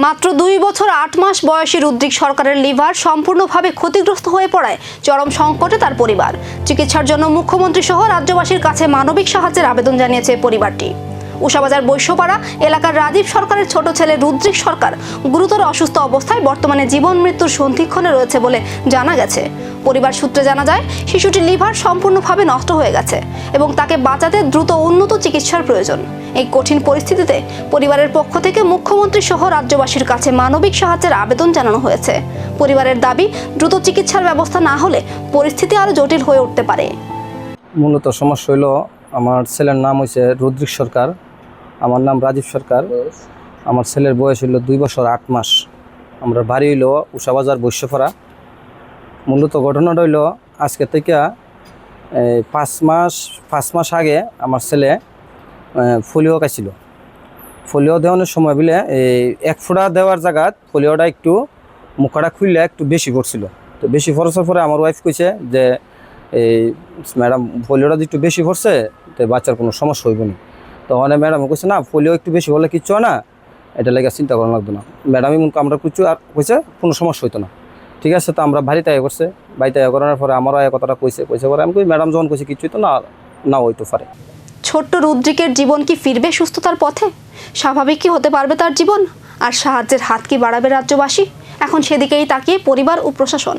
মাত্র 2 বছর 8 মাস বয়সী রুদ্রিক সরকারের লিভার সম্পূর্ণভাবে ক্ষতিগ্রস্ত হয়ে পড়ায় চরম সংকটে তার পরিবার। চিকিৎসার জন্য মুখ্যমন্ত্রী সহ রাজ্যবাসীর কাছে মানবিক সাহায্যের আবেদন জানিয়েছে পরিবারটি। উষাবাজার বৈশ্যপাড়া এলাকার রাজীব সরকারের ছোট ছেলে রুদ্রিক সরকার গুরুতর অসুস্থ অবস্থায় বর্তমানে জীবন মৃত্যুর সন্ধিক্ষণে রয়েছে বলে জানা গেছে। পরিবার সূত্রে জানা যায়, শিশুটির লিভার সম্পূর্ণভাবে নষ্ট হয়ে গেছে এবং তাকে বাঁচাতে দ্রুত উন্নত চিকিৎসার প্রয়োজন। এই কঠিন পরিস্থিতিতে পরিবারের পক্ষ থেকে মুখ্যমন্ত্রী সহ রাজ্যবাসীর কাছে মানবিক সাহায্যের আবেদন জানানো হয়েছে। পরিবারের দাবি, দ্রুত চিকিৎসার ব্যবস্থা না হলে পরিস্থিতি আরো জটিল হয়ে উঠতে পারে। মূলত সমস্যা হলো, আমার ছেলের নাম হয়েছে রুদ্রিক সরকার, আমার নাম রাজীব সরকার। আমার ছেলের বয়স হইল 2 বছর 8 মাস। আমরা বাড়ি হইল উষাবাজার বৈশ্যপাড়া। মূলত ঘটনাটা হইল, আজকে থেকে 5 মাস আগে আমার ছেলে পোলিও খাইছিল। পোলিও দেওয়ানোর সময় বলে এই 1 ফোঁটা দেওয়ার জায়গায় পোলিওটা একটু মুখটা খুললে একটু বেশি পড়ছিল। তো বেশি পড়ার পরে আমার ওয়াইফ কইছে যে এই ম্যাডাম পোলিওটা একটু বেশি পড়ছে, তো বাচ্চার কোনো সমস্যা হইব না। তখন ম্যাডাম কইছে না, পোলিও একটু বেশি হলে কিচ্ছু না, এটা লেগে চিন্তা করা লাগতো না। ম্যাডাম আমরা কিছু আর কইছে কোনো সমস্যা হইতো না। ঠিক আছে, তো আমরা বাড়িতে আয় করছে। বাড়িতে আয় করার পরে আমারও এই কথাটা কইছে পরে আমি কই ম্যাডাম যখন কইছে কিছু হইতো না হইতে পারে। ছোট্ট রুদ্রিকের জীবন কি ফিরবে সুস্থতার পথে? স্বাভাবিক কি হতে পারবে তার জীবন? আর সাহায্যের হাত কি বাড়াবে রাজ্যবাসী? এখন সেদিকেই তাকিয়ে পরিবার ও প্রশাসন।